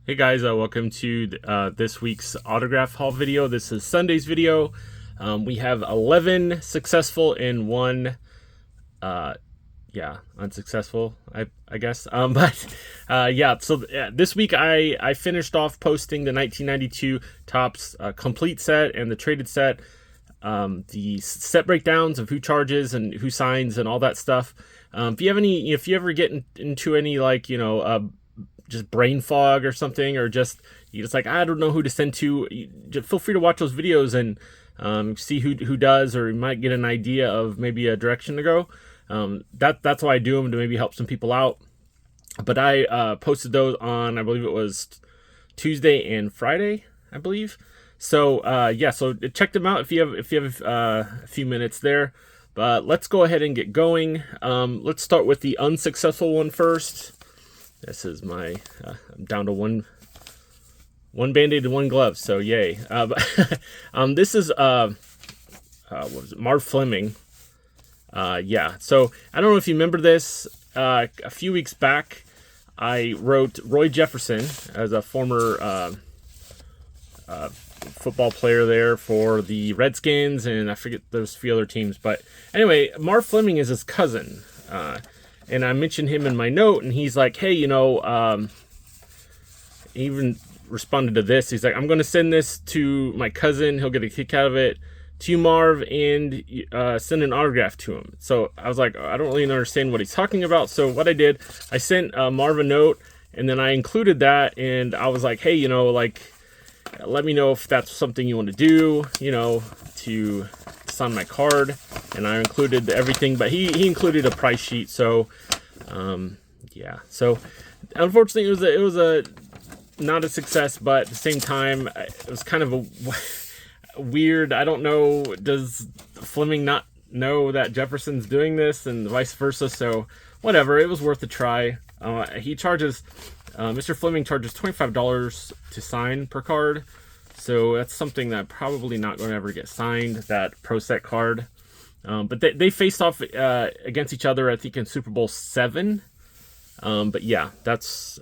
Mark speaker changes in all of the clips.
Speaker 1: Hey guys, welcome to this week's autograph haul video. This is Sunday's video. We have 11 successful and one, unsuccessful, I guess. This week I finished off posting the 1992 Topps complete set and the traded set, the set breakdowns of who charges and who signs and all that stuff. If you ever get into any just brain fog or something, or just you're just like, I don't know who to send to, just feel free to watch those videos and see who does, or you might get an idea of maybe a direction to go. That's why I do them, to maybe help some people out. But I posted those on, I believe it was Tuesday and Friday, I believe. So so check them out if you have a few minutes there. But let's go ahead and get going. Let's start with the unsuccessful one first. This is my, I'm down to one Band-Aid and one glove, so yay. This is, what was it, Marv Fleming. So I don't know if you remember this. A few weeks back, I wrote Roy Jefferson as a former football player there for the Redskins, and I forget those few other teams. But anyway, Marv Fleming is his cousin. And I mentioned him in my note, and he's like, hey, he even responded to this. He's like, I'm going to send this to my cousin. He'll get a kick out of it. To you, Marv, and send an autograph to him. So I was like, I don't really understand what he's talking about. So what I did, I sent Marv a note, and then I included that, and I was like, hey, let me know if that's something you want to do, to sign my card. And I included everything, but he included a price sheet. So, So, unfortunately, it was a not a success, but at the same time, it was kind of a weird. I don't know. Does Fleming not know that Jefferson's doing this, and vice versa? So, whatever. It was worth a try. He charges. Mr. Fleming charges $25 to sign per card. So that's something that probably not going to ever get signed, that Pro Set card. But they faced off against each other, I think, in Super Bowl VII. But yeah, that's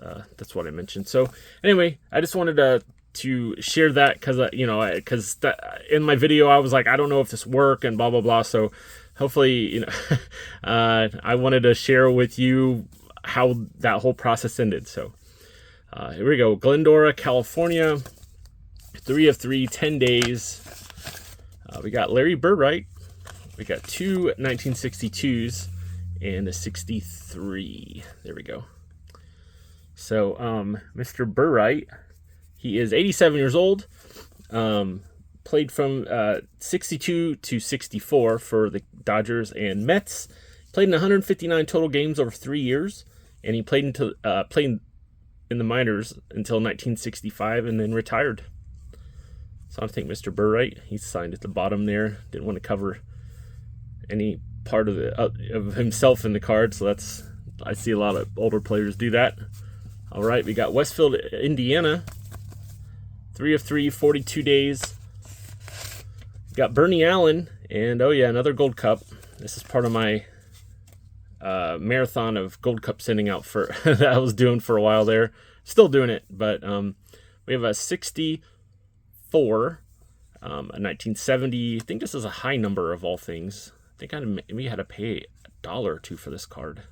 Speaker 1: what I mentioned. So anyway, I just wanted to share that because in my video I was like, I don't know if this worked and blah blah blah. So hopefully, I wanted to share with you how that whole process ended. So here we go. Glendora, California. 3 of 3, 10 days. We got Larry Burright. We got two 1962s and a 63. There we go. So, Mr. Burright, he is 87 years old. Played from 62 to 64 for the Dodgers and Mets. Played in 159 total games over 3 years, and he played in the minors until 1965, and then retired. So I think Mr. Burright, he's signed at the bottom there. Didn't want to cover any part of himself in the card, so I see a lot of older players do that. All right, we got Westfield, Indiana. 3 of 3, 42 days. We got Bernie Allen, and another Gold Cup. This is part of my marathon of Gold Cup sending out for that I was doing for a while there. Still doing it, but we have a 64, a 1970. I think this is a high number of all things. I think we had to pay $1 or $2 for this card.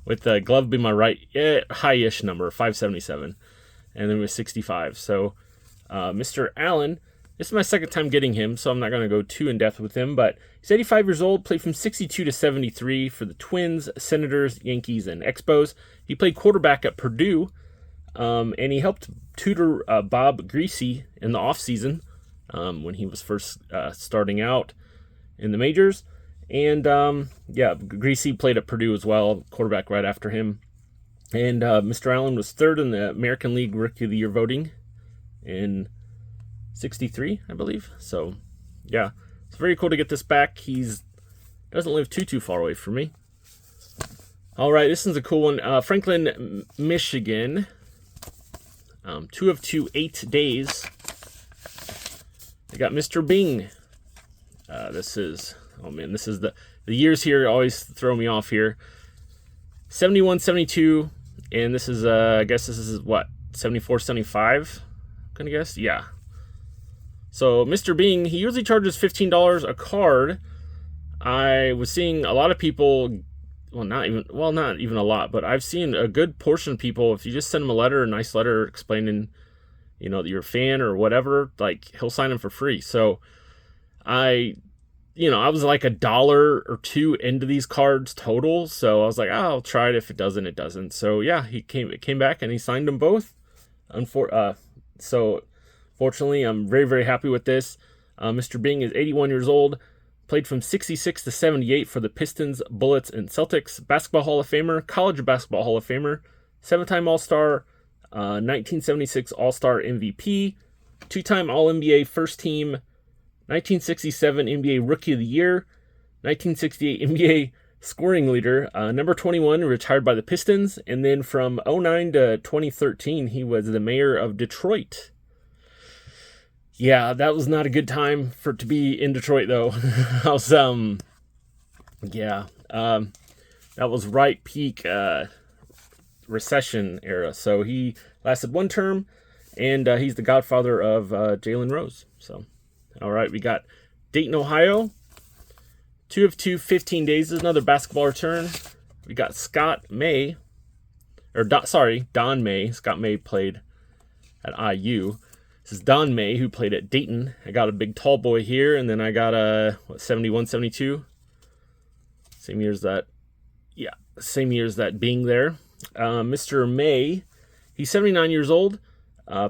Speaker 1: With the glove being my right, high-ish number, 577, and then with 65. So Mr. Allen, this is my second time getting him, so I'm not going to go too in depth with him, but he's 85 years old, played from 62 to 73 for the Twins, Senators, Yankees, and Expos. He played quarterback at Purdue, and he helped tutor Bob Greasy in the offseason when he was first starting out in the majors. And Greasy played at Purdue as well, quarterback right after him. And Mr. Allen was third in the American League Rookie of the Year voting in 63, I believe. So, yeah, it's very cool to get this back. Doesn't live too far away from me. All right, this one's a cool one. Franklin, Michigan. 2 of 2, 8 days. I got Mr. Bing. This is the years here always throw me off here. 71, 72, And this is, I guess this is what, 74, 75? I'm gonna guess, yeah. So Mr. Bing, he usually charges $15 a card. I was seeing a lot of people, not even a lot, but I've seen a good portion of people, if you just send them a nice letter explaining, that you're a fan or whatever, like, he'll sign them for free. So I was like $1 or $2 into these cards total. So I was like, I'll try it. If it doesn't, it doesn't. So yeah, it came back and he signed them both. So fortunately, I'm very, very happy with this. Mr. Bing is 81 years old. Played from 66 to 78 for the Pistons, Bullets, and Celtics. Basketball Hall of Famer, College Basketball Hall of Famer, 7-time All-Star, 1976 All-Star MVP, 2-time All-NBA First Team, 1967 NBA Rookie of the Year, 1968 NBA Scoring Leader, number 21, retired by the Pistons, and then from 2009 to 2013, he was the mayor of Detroit. Yeah, that was not a good time to be in Detroit, though. That was right peak recession era. So he lasted one term, and he's the godfather of Jalen Rose. So, all right, we got Dayton, Ohio. 2 of 2, 15 days is another basketball return. We got Don May. Scott May played at IU. This is Don May, who played at Dayton. I got a big tall boy here, and then I got a 71, 72. Same year as that being there. Mr. May, he's 79 years old.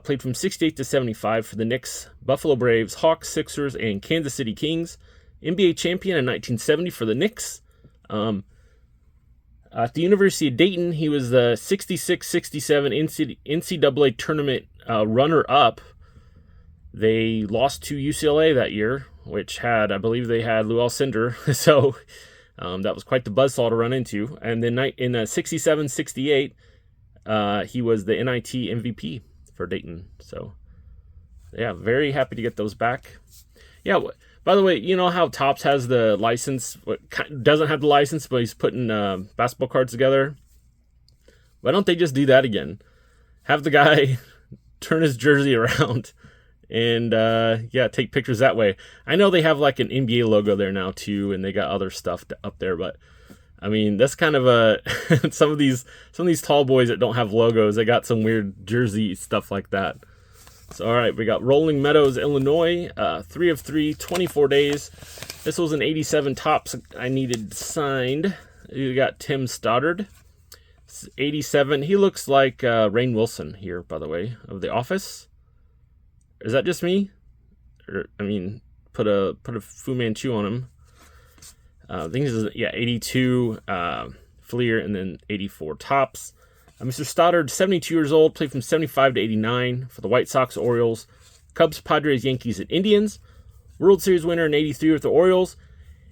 Speaker 1: Played from 68 to 75 for the Knicks, Buffalo Braves, Hawks, Sixers, and Kansas City Kings. NBA champion in 1970 for the Knicks. At the University of Dayton, he was the 66-67 NCAA tournament runner-up. They lost to UCLA that year, which I believe they had Lou Alcindor. So that was quite the buzzsaw to run into. And then in 67-68, he was the NIT MVP for Dayton. So, yeah, very happy to get those back. Yeah, by the way, you know how Topps has the license, doesn't have the license, but he's putting basketball cards together? Why don't they just do that again? Have the guy turn his jersey around and, take pictures that way. I know they have like an NBA logo there now too, and they got other stuff up there, but I mean, that's kind of some of these tall boys that don't have logos, they got some weird jersey stuff like that. So, all right, we got Rolling Meadows, Illinois, 3 of 3, 24 days. This was an 87 Topps I needed signed. You got Tim Stoddard, 87. He looks like Rainn Wilson here, by the way, of The Office. Is that just me? Put a Fu Manchu on him. I think this is 82 Fleer, and then 84 Topps. Mr. Stoddard, 72 years old, played from 75 to 89 for the White Sox, Orioles, Cubs, Padres, Yankees, and Indians. World Series winner in 83 with the Orioles.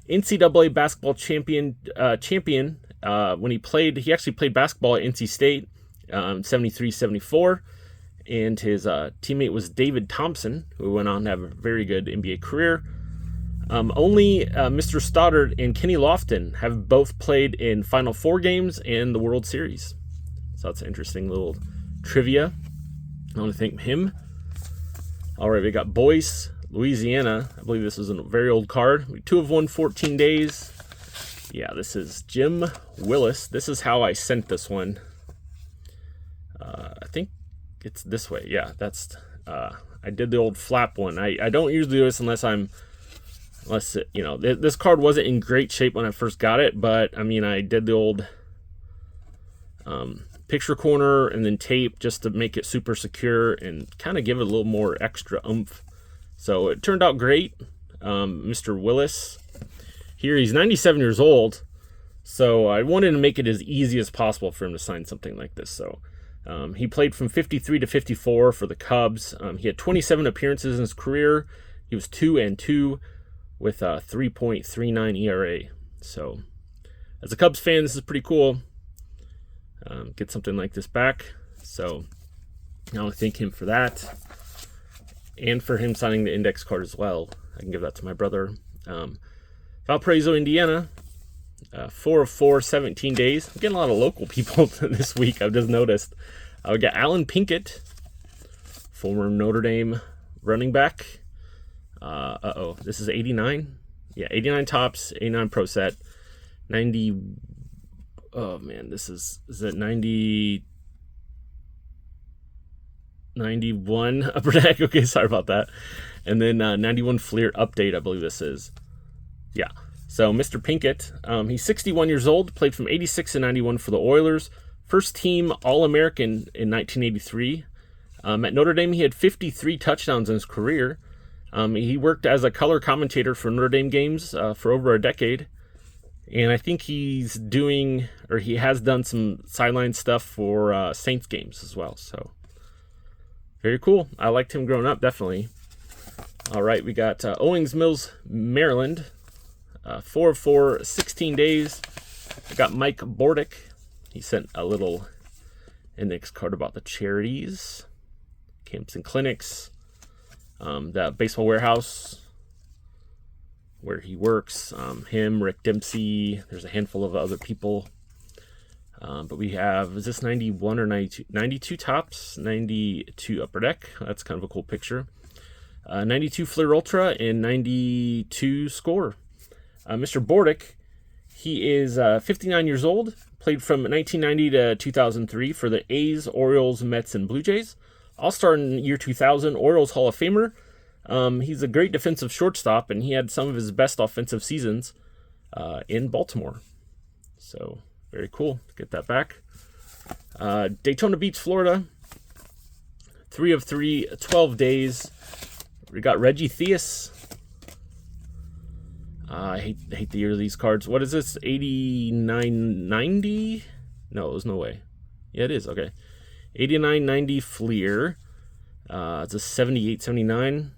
Speaker 1: NCAA basketball champion. When he actually played basketball at NC State, 73-74. And his teammate was David Thompson, who went on to have a very good NBA career. Only Mr. Stoddard and Kenny Lofton have both played in Final Four games and the World Series. So that's an interesting little trivia. I want to thank him. All right, we got Boyce, Louisiana. I believe this is a very old card. 2 of 1, 14 days. Yeah, this is Jim Willis. This is how I sent this one. I think it's this way. Yeah, that's. I did the old flap one. I don't usually do this unless this card wasn't in great shape when I first got it, but I did the old picture corner and then tape just to make it super secure and kind of give it a little more extra oomph. So it turned out great. Mr. Willis here, he's 97 years old, so I wanted to make it as easy as possible for him to sign something like this. So he played from 53 to 54 for the Cubs. He had 27 appearances in his career. He was 2-2 with a 3.39 ERA. So as a Cubs fan, this is pretty cool. Get something like this back. So I want to thank him for that, and for him signing the index card as well. I can give that to my brother. Valparaiso, Indiana. 4 of 4, 17 days. I'm getting a lot of local people this week, I've just noticed. We got Alan Pinkett, former Notre Dame running back. This is 89. Yeah, 89 tops, 89 pro set, 90. Oh man, is it 90? 91 upper deck. Okay, sorry about that. And then 91 Fleer update, I believe this is. Yeah. So Mr. Pinkett, he's 61 years old, played from 86 to 91 for the Oilers. First team All-American in 1983. At Notre Dame, he had 53 touchdowns in his career. He worked as a color commentator for Notre Dame games for over a decade. And I think he has done some sideline stuff for Saints games as well. So very cool. I liked him growing up, definitely. All right, we got Owings Mills, Maryland. 4 of 4, 16 days. I got Mike Bordick. He sent a little index card about the charities, camps and clinics, the baseball warehouse where he works. Him, Rick Dempsey. There's a handful of other people. But we have, is this 91 or 92? 92 tops, 92 upper deck. That's kind of a cool picture. 92 Fleer Ultra and 92 score. Mr. Bordick, he is 59 years old, played from 1990 to 2003 for the A's, Orioles, Mets, and Blue Jays. All-star in year 2000, Orioles Hall of Famer. He's a great defensive shortstop, and he had some of his best offensive seasons in Baltimore. So, very cool. Get that back. Daytona Beach, Florida. 3 of 3, 12 days. We got Reggie Theus. I hate the year of these cards. What is this? 89.90? No, there's no way. Yeah, it is. Okay. 89.90 Fleer. It's a 78.79.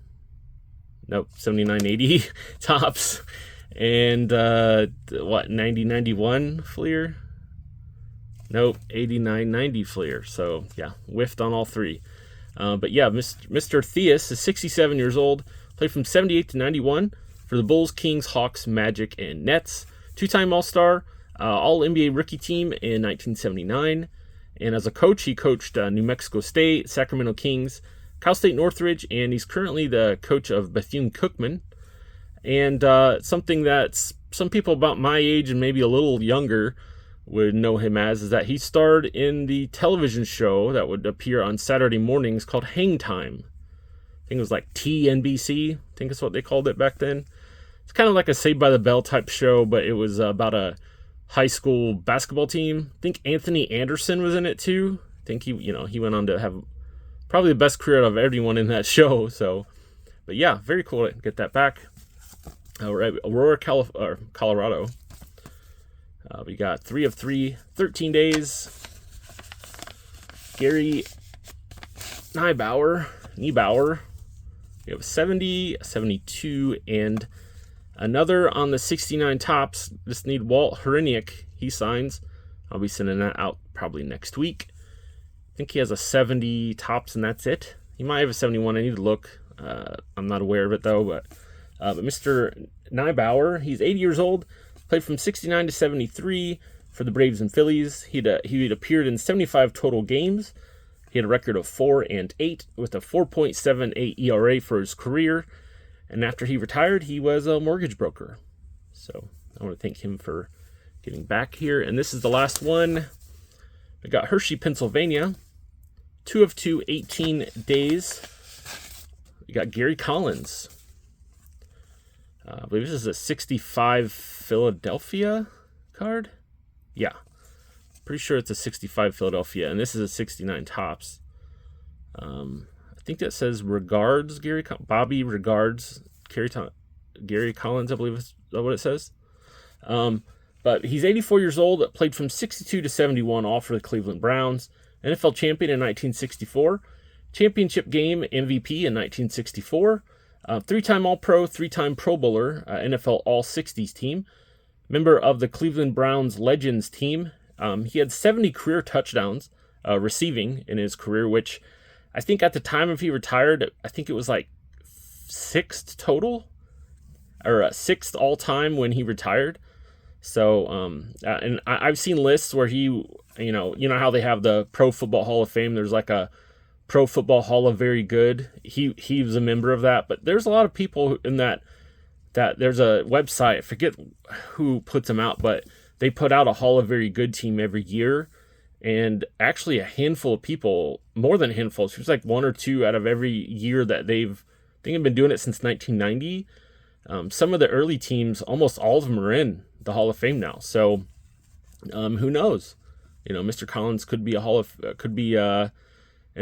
Speaker 1: Nope, 79.80 tops. And 90.91 Fleer? Nope, 89.90 Fleer. So, yeah, whiffed on all three. But yeah, Mr. Theus is 67 years old. Played from 78 to 91 for the Bulls, Kings, Hawks, Magic, and Nets. Two-time All-Star, All-NBA rookie team in 1979. And as a coach, he coached New Mexico State, Sacramento Kings, Cal State Northridge, and he's currently the coach of Bethune-Cookman. And something that some people about my age and maybe a little younger would know him as is that he starred in the television show that would appear on Saturday mornings called Hang Time. I think it was like TNBC. I think that's what they called it back then. It's kind of like a Saved by the Bell type show, but it was about a high school basketball team. I think Anthony Anderson was in it too. I think he went on to have probably the best career out of everyone in that show. So, but yeah, very cool to get that back. All right, Aurora, Colorado. We got 3 of 3, 13 days. Gary Neibauer. We have 70, 72, and another on the 69 tops. Just need Walt Hriniak. He signs. I'll be sending that out probably next week. I think he has a 70 tops, and that's it. He might have a 71. I need to look. I'm not aware of it, though. But Mr. Neibauer, he's 80 years old. Played from 69 to 73 for the Braves and Phillies. He'd appeared in 75 total games. He had a record of 4-8 with a 4.78 ERA for his career. And after he retired, he was a mortgage broker. So I want to thank him for getting back here. And this is the last one. We got Hershey, Pennsylvania. 2 of 2, 18 days. We got Gary Collins. I believe this is a 65 Philadelphia card. Yeah. Pretty sure it's a 65 Philadelphia, and this is a 69 tops. I think that says regards, Bobby regards, Gary Collins, I believe is what it says. But he's 84 years old, played from 62 to 71, all for the Cleveland Browns. NFL champion in 1964. Championship game MVP in 1964. 3-time All-Pro, 3-time Pro Bowler, NFL All-60s team. Member of the Cleveland Browns Legends team. He had 70 career touchdowns receiving in his career, which I think at the time if he retired, I think it was like 6th total, or 6th all-time when he retired. So, and I've seen lists where he, you know how they have the Pro Football Hall of Fame. There's like a Pro Football Hall of Very Good. He was a member of that. But there's a lot of people in that there's a website. I forget who puts them out, but they put out a Hall of Very Good team every year. And actually a handful of people, more than a handful, it was like one or two out of every year that I think have been doing it since 1990. Some of the early teams, almost all of them are in the Hall of Fame now. So who knows? Mr. Collins could be in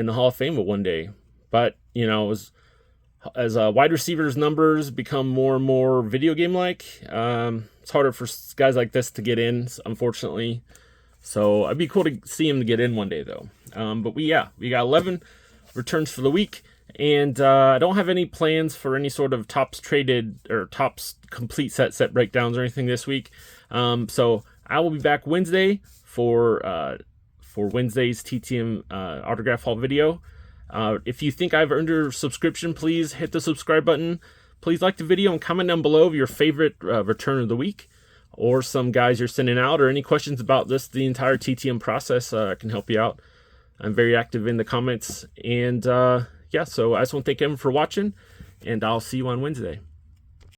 Speaker 1: the Hall of Fame one day. But as wide receivers numbers become more and more video game like, it's harder for guys like this to get in, unfortunately. So it'd be cool to see him to get in one day, though. But we got 11 returns for the week, and I don't have any plans for any sort of tops traded or tops complete set breakdowns or anything this week. So I will be back Wednesday for Wednesday's TTM autograph haul video. If you think I've earned your subscription, please hit the subscribe button. Please like the video and comment down below of your favorite return of the week, or some guys you're sending out, or any questions about the entire TTM process. I can help you out. I'm very active in the comments. And so I just want to thank everyone for watching, and I'll see you on Wednesday.